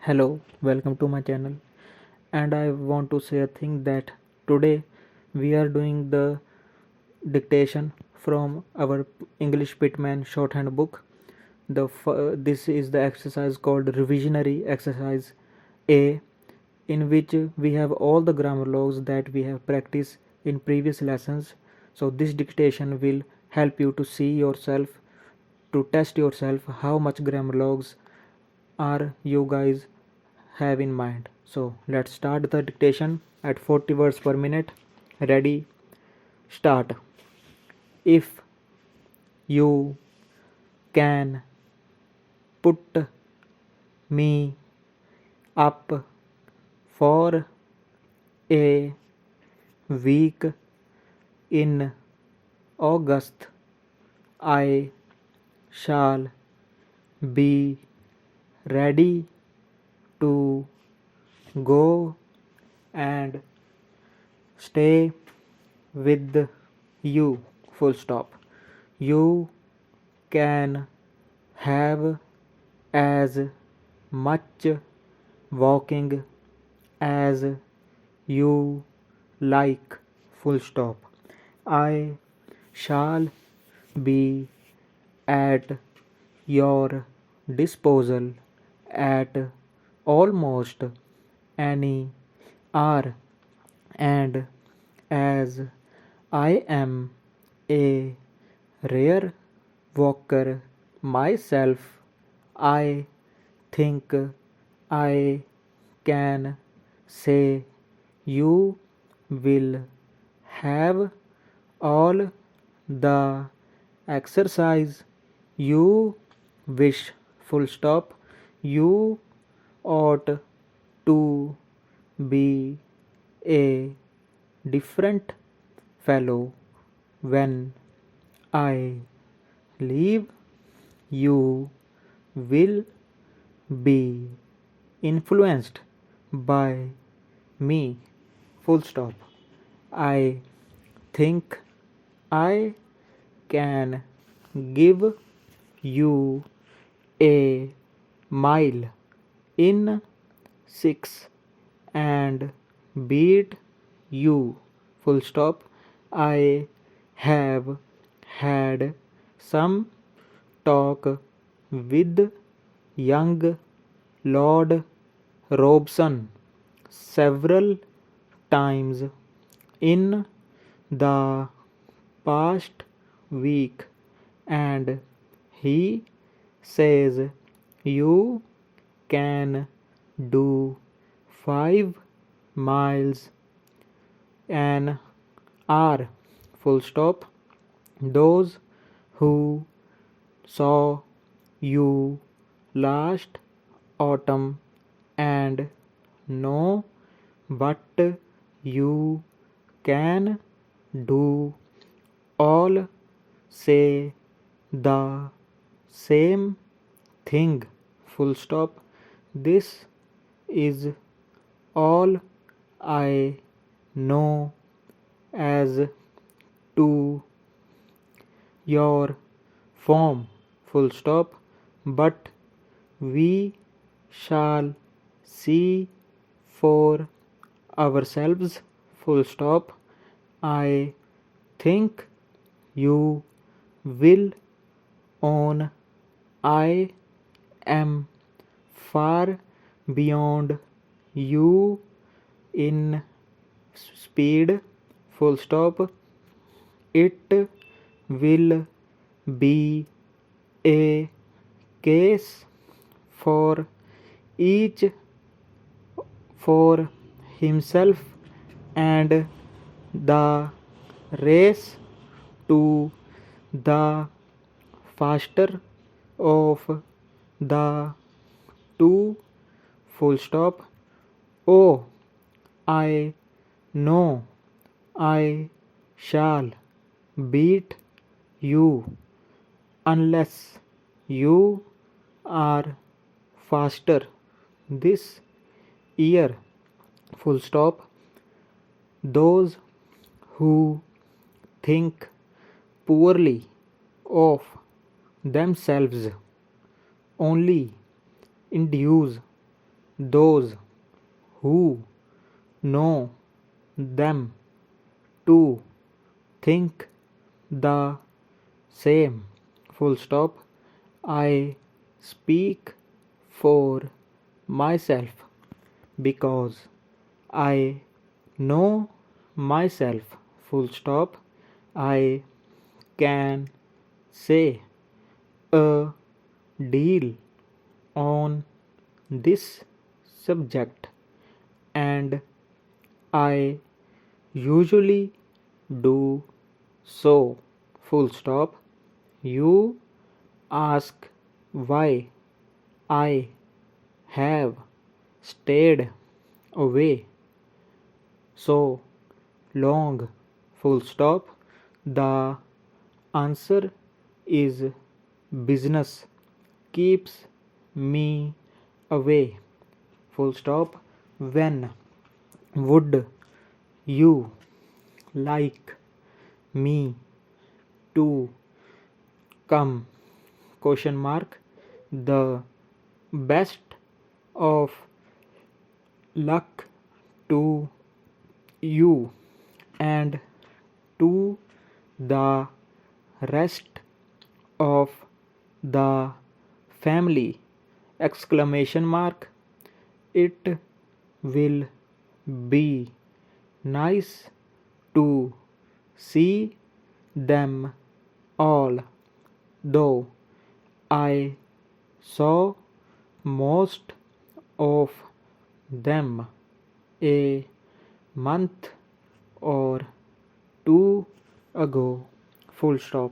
Hello, welcome to my channel. And I want to say a thing that today we are doing the dictation from our English Pitman shorthand book. This is the exercise called revisionary exercise A, in which we have all the grammar logs that we have practiced in previous lessons. So this dictation will help you to see yourself, to test yourself how much grammar logs are you guys have in mind. So let's start the dictation at 40 words per minute. Ready, start. If you can put me up for a week in August, I shall be ready to go and stay with you. Full stop. You can have as much walking as you like. Full stop. I shall be at your disposal at almost any hour, and as I am a rare walker myself, I think I can say you will have all the exercise you wish. Full stop. You ought to be a different fellow when I leave. You will be influenced by me. Full stop. I think I can give you a mile in 6 and beat you. Full stop. I have had some talk with young Lord Robson several times in the past week, and he says you can do 5 miles an hour. Full stop. Those who saw you last autumn and know what you can do all say the same thing. Full stop. This is all I know as to your form. Full stop. But we shall see for ourselves. Full stop. I think you will own I am far beyond you in speed. Full stop. It will be a case for each for himself, and the race to the faster of the two. Full stop. Oh, I know I shall beat you unless you are faster this year. Full stop. Those who think poorly of themselves only induce those who know them to think the same. Full stop. I speak for myself because I know myself. Full stop. I can say a deal on this subject, and I usually do so. Full stop. You ask why I have stayed away so long. Full stop. The answer is business keeps me away. Full stop. When would you like me to come? Question mark. The best of luck to you and to the rest of the family! Exclamation mark. It will be nice to see them all, though I saw most of them a month or two ago. Full stop.